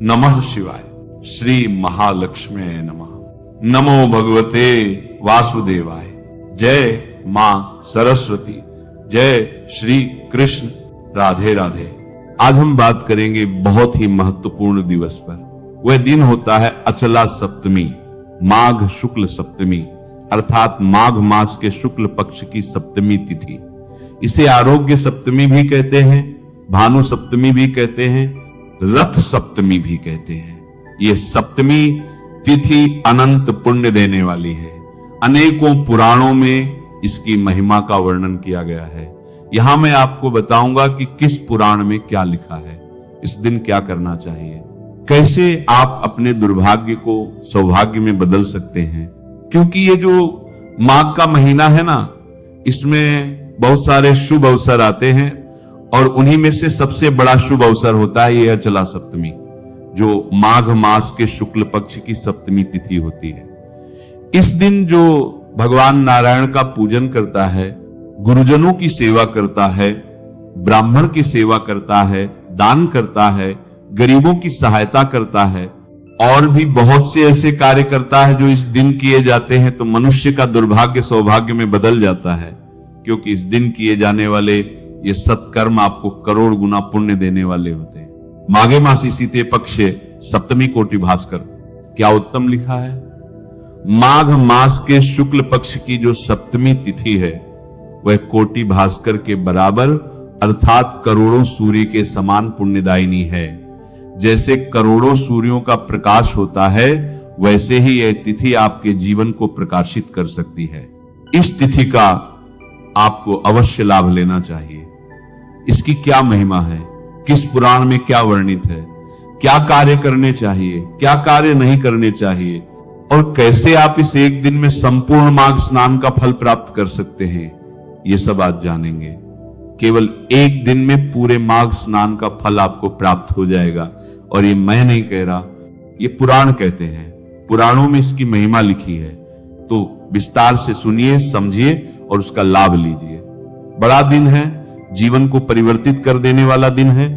नमः शिवाय। श्री महालक्ष्मी नमः। नमो भगवते वासुदेवाय। जय मां सरस्वती। जय श्री कृष्ण। राधे राधे। आज हम बात करेंगे बहुत ही महत्वपूर्ण दिवस पर। वह दिन होता है अचला सप्तमी, माघ शुक्ल सप्तमी, अर्थात माघ मास के शुक्ल पक्ष की सप्तमी तिथि। इसे आरोग्य सप्तमी भी कहते हैं, भानु सप्तमी भी कहते हैं, रथ सप्तमी भी कहते हैं। ये सप्तमी तिथि अनंत पुण्य देने वाली है। अनेकों पुराणों में इसकी महिमा का वर्णन किया गया है। यहां मैं आपको बताऊंगा कि किस पुराण में क्या लिखा है, इस दिन क्या करना चाहिए, कैसे आप अपने दुर्भाग्य को सौभाग्य में बदल सकते हैं। क्योंकि ये जो माघ का महीना है ना, इसमें बहुत सारे शुभ अवसर आते हैं और उन्हीं में से सबसे बड़ा शुभ अवसर होता है ये अचला सप्तमी, जो माघ मास के शुक्ल पक्ष की सप्तमी तिथि होती है। इस दिन जो भगवान नारायण का पूजन करता है, गुरुजनों की सेवा करता है, ब्राह्मण की सेवा करता है, दान करता है, गरीबों की सहायता करता है और भी बहुत से ऐसे कार्य करता है जो इस दिन किए जाते हैं तो मनुष्य का दुर्भाग्य सौभाग्य में बदल जाता है। क्योंकि इस दिन किए जाने वाले ये सत्कर्म आपको करोड़ गुना पुण्य देने वाले होते हैं। माघे मासी सीते पक्षे सप्तमी कोटि भास्कर, क्या उत्तम लिखा है। माघ मास के शुक्ल पक्ष की जो सप्तमी तिथि है वह कोटि भास्कर के बराबर अर्थात करोड़ों सूर्य के समान पुण्यदायिनी है। जैसे करोड़ों सूर्यों का प्रकाश होता है वैसे ही यह तिथि आपके जीवन को प्रकाशित कर सकती है। इस तिथि का आपको अवश्य लाभ लेना चाहिए। इसकी क्या महिमा है, किस पुराण में क्या वर्णित है, क्या कार्य करने चाहिए, क्या कार्य नहीं करने चाहिए और कैसे आप इस एक दिन में संपूर्ण माघ स्नान का फल प्राप्त कर सकते हैं, ये सब आज जानेंगे। केवल एक दिन में पूरे माघ स्नान का फल आपको प्राप्त हो जाएगा। और ये मैं नहीं कह रहा, ये पुराण कहते हैं, पुराणों में इसकी महिमा लिखी है। तो विस्तार से सुनिए, समझिए और उसका लाभ लीजिए। बड़ा दिन है, जीवन को परिवर्तित कर देने वाला दिन है।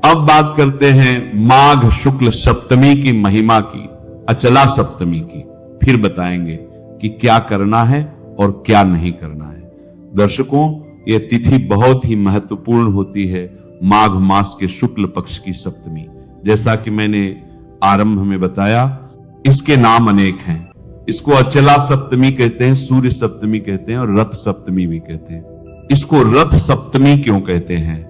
अब बात करते हैं माघ शुक्ल सप्तमी की महिमा की, अचला सप्तमी की। फिर बताएंगे कि क्या करना है और क्या नहीं करना है। दर्शकों, यह तिथि बहुत ही महत्वपूर्ण होती है, माघ मास के शुक्ल पक्ष की सप्तमी। जैसा कि मैंने आरंभ में बताया, इसके नाम अनेक हैं। इसको अचला सप्तमी कहते हैं, सूर्य सप्तमी कहते हैं और रथ सप्तमी भी कहते हैं। इसको रथ सप्तमी क्यों कहते हैं?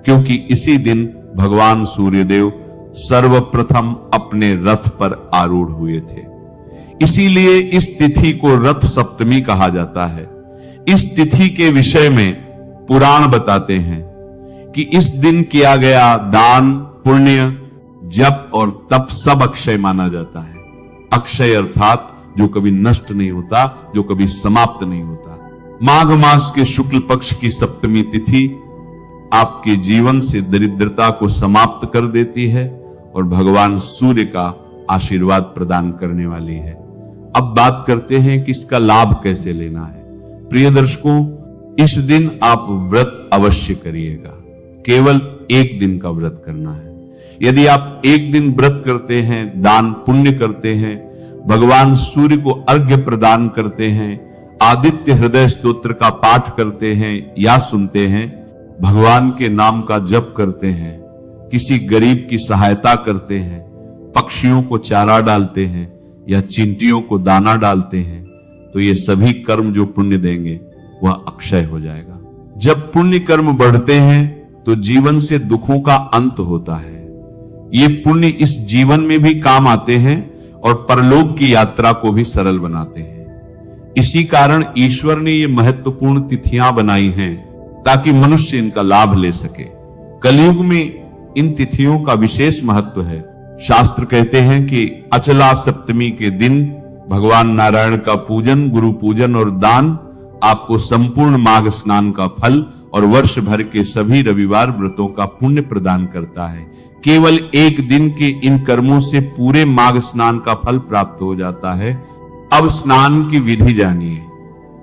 क्योंकि इसी दिन भगवान सूर्यदेव सर्वप्रथम अपने रथ पर आरूढ़ हुए थे। इसीलिए इस तिथि को रथ सप्तमी कहा जाता है। इस तिथि के विषय में पुराण बताते हैं कि इस दिन किया गया दान, पुण्य, जप और तप सब अक्षय माना जाता है। अक्षय अर्थात जो कभी नष्ट नहीं होता, जो कभी समाप्त नहीं होता। माघ मास के शुक्ल पक्ष की सप्तमी तिथि आपके जीवन से दरिद्रता को समाप्त कर देती है और भगवान सूर्य का आशीर्वाद प्रदान करने वाली है। अब बात करते हैं कि इसका लाभ कैसे लेना है। प्रिय दर्शकों, इस दिन आप व्रत अवश्य करिएगा। केवल एक दिन का व्रत करना है। यदि आप एक दिन व्रत करते हैं, दान पुण्य करते हैं, भगवान सूर्य को अर्घ्य प्रदान करते हैं, आदित्य हृदय स्तोत्र का पाठ करते हैं या सुनते हैं, भगवान के नाम का जप करते हैं, किसी गरीब की सहायता करते हैं, पक्षियों को चारा डालते हैं या चींटियों को दाना डालते हैं, तो ये सभी कर्म जो पुण्य देंगे वह अक्षय हो जाएगा। जब पुण्य कर्म बढ़ते हैं तो जीवन से दुखों का अंत होता है। ये पुण्य इस जीवन में भी काम आते हैं और परलोक की यात्रा को भी सरल बनाते हैं। इसी कारण ईश्वर ने ये महत्वपूर्ण तिथियां बनाई हैं ताकि मनुष्य इनका लाभ ले सके। कलयुग में इन तिथियों का विशेष महत्व है। शास्त्र कहते हैं कि अचला सप्तमी के दिन भगवान नारायण का पूजन, गुरु पूजन और दान आपको संपूर्ण माघ स्नान का फल और वर्ष भर के सभी रविवार व्रतों का पुण्य प्रदान करता है। केवल एक दिन के इन कर्मों से पूरे माघ स्नान का फल प्राप्त हो जाता है। अब स्नान की विधि जानिए।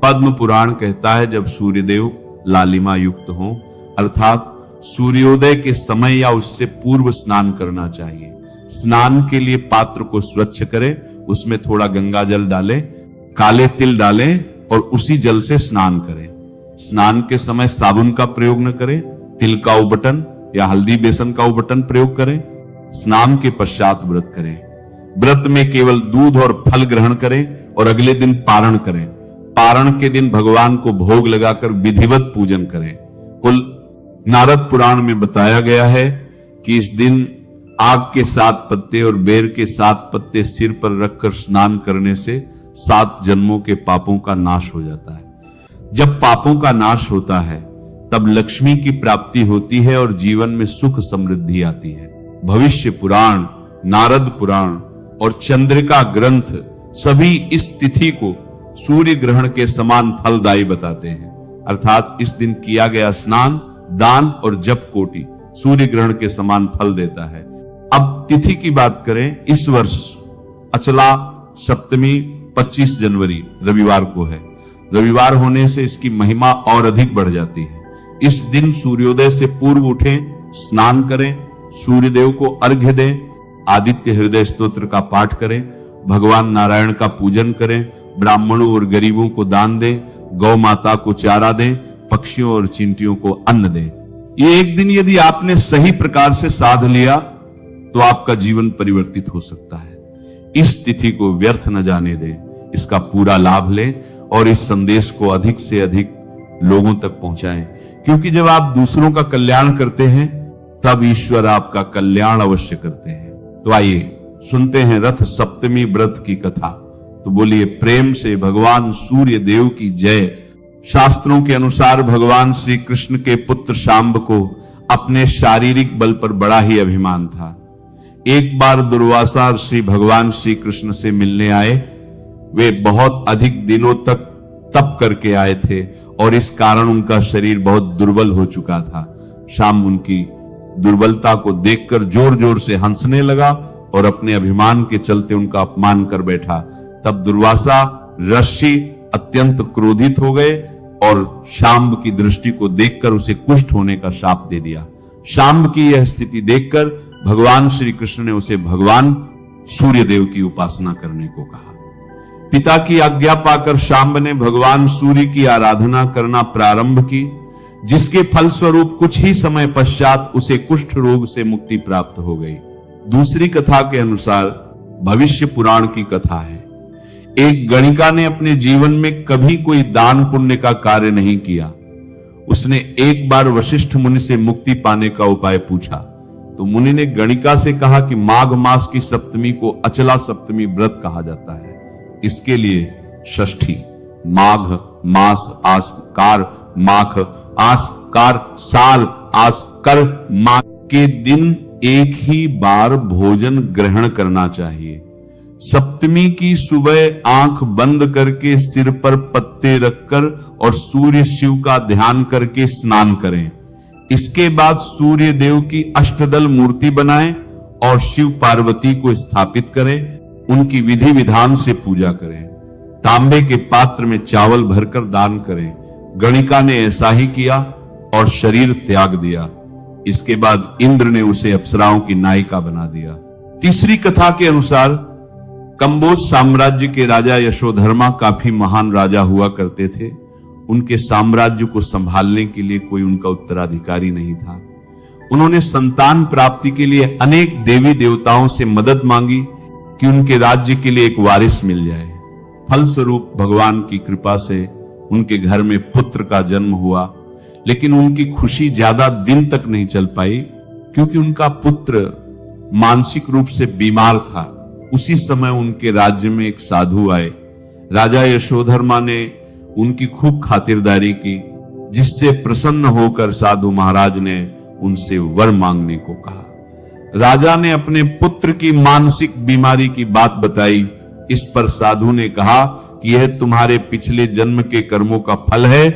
पद्म पुराण कहता है जब सूर्यदेव लालिमा युक्त हो, अर्थात सूर्योदय के समय या उससे पूर्व स्नान करना चाहिए। स्नान के लिए पात्र को स्वच्छ करें, उसमें थोड़ा गंगा जल डालें, काले तिल डालें और उसी जल से स्नान करें। स्नान के समय साबुन का प्रयोग न करें, तिल का उबटन या हल्दी बेसन का उबटन प्रयोग करें। स्नान के पश्चात व्रत करें। व्रत में केवल दूध और फल ग्रहण करें और अगले दिन पारण करें। पारण के दिन भगवान को भोग लगाकर विधिवत पूजन करें। कुल नारद पुराण में बताया गया है कि इस दिन आग के 7 पत्ते और बेर के 7 पत्ते सिर पर रखकर स्नान करने से 7 जन्मों के पापों का नाश हो जाता है। जब पापों का नाश होता है तब लक्ष्मी की प्राप्ति होती है और जीवन में सुख समृद्धि आती है। भविष्य पुराण, नारद पुराण और चंद्रिका ग्रंथ सभी इस तिथि को सूर्य ग्रहण के समान फलदायी बताते हैं। अर्थात इस दिन किया गया स्नान, दान और जप कोटि सूर्य ग्रहण के समान फल देता है। अब तिथि की बात करें, इस वर्ष अचला सप्तमी 25 जनवरी रविवार को है। रविवार होने से इसकी महिमा और अधिक बढ़ जाती है। इस दिन सूर्योदय से पूर्व उठें, स्नान करें, सूर्यदेव को अर्घ्य दें, आदित्य हृदय स्तोत्र का पाठ करें, भगवान नारायण का पूजन करें, ब्राह्मणों और गरीबों को दान दें, गौ माता को चारा दें, पक्षियों और चींटियों को अन्न दें। ये एक दिन यदि आपने सही प्रकार से साध लिया तो आपका जीवन परिवर्तित हो सकता है। इस तिथि को व्यर्थ न जाने दें, इसका पूरा लाभ लें और इस संदेश को अधिक से अधिक लोगों तक पहुंचाएं, क्योंकि जब आप दूसरों का कल्याण करते हैं तब ईश्वर आपका कल्याण अवश्य करते हैं। तो आइए सुनते हैं रथ सप्तमी व्रत की कथा। तो बोलिए प्रेम से भगवान सूर्य देव की जय। शास्त्रों के अनुसार भगवान श्री कृष्ण के पुत्र शांब को अपने शारीरिक बल पर बड़ा ही अभिमान था। एक बार दुर्वासा श्री भगवान श्री कृष्ण से मिलने आए। वे बहुत अधिक दिनों तक तप करके आए थे और इस कारण उनका शरीर बहुत दुर्बल हो चुका था। शांब उनकी दुर्बलता को देखकर जोर जोर से हंसने लगा और अपने अभिमान के चलते उनका अपमान कर बैठा। तब दुर्वासा ऋषि अत्यंत क्रोधित हो गए और शांब की दृष्टि को देखकर उसे कुष्ठ होने का शाप दे दिया। शांब की यह स्थिति देखकर भगवान श्री कृष्ण ने उसे भगवान सूर्यदेव की उपासना करने को कहा। पिता की आज्ञा पाकर शांब ने भगवान सूर्य की आराधना करना प्रारंभ की, जिसके फलस्वरूप कुछ ही समय पश्चात उसे कुष्ठ रोग से मुक्ति प्राप्त हो गई। दूसरी कथा के अनुसार भविष्य पुराण की कथा है। एक गणिका ने अपने जीवन में कभी कोई दान पुण्य का कार्य नहीं किया। उसने एक बार वशिष्ठ मुनि से मुक्ति पाने का उपाय पूछा तो मुनि ने गणिका से कहा कि माघ मास की सप्तमी को अचला सप्तमी व्रत कहा जाता है। इसके लिए षष्ठी, माघ मास आस्कार, माघ आस्कार साल, आस्कर माघ के दिन एक ही बार भोजन ग्रहण करना चाहिए। सप्तमी की सुबह आंख बंद करके सिर पर पत्ते रखकर और सूर्य शिव का ध्यान करके स्नान करें। इसके बाद सूर्य देव की अष्टदल मूर्ति बनाएं और शिव पार्वती को स्थापित करें। उनकी विधि विधान से पूजा करें। तांबे के पात्र में चावल भरकर दान करें। गणिका ने ऐसा ही किया और शरीर त्याग दिया। इसके बाद इंद्र ने उसे अप्सराओं की नायिका बना दिया। तीसरी कथा के अनुसार कंबोज साम्राज्य के राजा यशोधर्मा काफी महान राजा हुआ करते थे। उनके साम्राज्य को संभालने के लिए कोई उनका उत्तराधिकारी नहीं था। उन्होंने संतान प्राप्ति के लिए अनेक देवी देवताओं से मदद मांगी कि उनके राज्य के लिए एक वारिस मिल जाए। फलस्वरूप भगवान की कृपा से उनके घर में पुत्र का जन्म हुआ, लेकिन उनकी खुशी ज्यादा दिन तक नहीं चल पाई, क्योंकि उनका पुत्र मानसिक रूप से बीमार था। उसी समय उनके राज्य में एक साधु आए। राजा यशोधर्मा ने उनकी खूब खातिरदारी की, जिससे प्रसन्न होकर साधु महाराज ने उनसे वर मांगने को कहा। राजा ने अपने पुत्र की मानसिक बीमारी की बात बताई। इस पर साधु ने कहा कि यह तुम्हारे पिछले जन्म के कर्मों का फल है,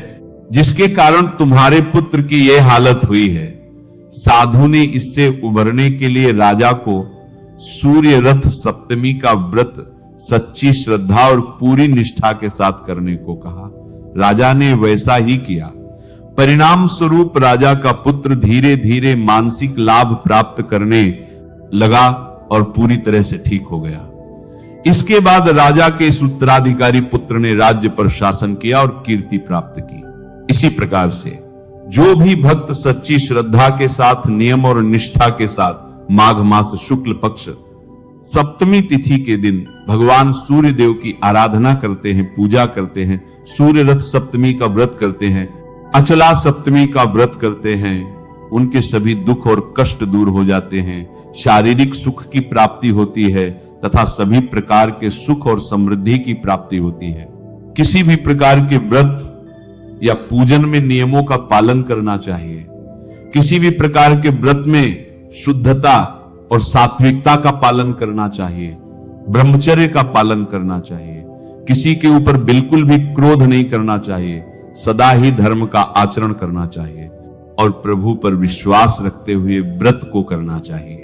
जिसके कारण तुम्हारे पुत्र की यह हालत हुई है। साधु ने इससे उबरने के लिए राजा को सूर्य रथ सप्तमी का व्रत सच्ची श्रद्धा और पूरी निष्ठा के साथ करने को कहा। राजा ने वैसा ही किया। परिणाम स्वरूप राजा का पुत्र धीरे धीरे मानसिक लाभ प्राप्त करने लगा और पूरी तरह से ठीक हो गया। इसके बाद राजा के इस उत्तराधिकारी पुत्र ने राज्य पर शासन किया और कीर्ति प्राप्त की। इसी प्रकार से जो भी भक्त सच्ची श्रद्धा के साथ, नियम और निष्ठा के साथ माघ मास शुक्ल पक्ष सप्तमी तिथि के दिन भगवान सूर्य देव की आराधना करते हैं, पूजा करते हैं, सूर्य रथ सप्तमी का व्रत करते हैं, अचला सप्तमी का व्रत करते हैं, उनके सभी दुख और कष्ट दूर हो जाते हैं, शारीरिक सुख की प्राप्ति होती है तथा सभी प्रकार के सुख और समृद्धि की प्राप्ति होती है। किसी भी प्रकार के व्रत या पूजन में नियमों का पालन करना चाहिए। किसी भी प्रकार के व्रत में शुद्धता और सात्विकता का पालन करना चाहिए, ब्रह्मचर्य का पालन करना चाहिए, किसी के ऊपर बिल्कुल भी क्रोध नहीं करना चाहिए, सदा ही धर्म का आचरण करना चाहिए और प्रभु पर विश्वास रखते हुए व्रत को करना चाहिए।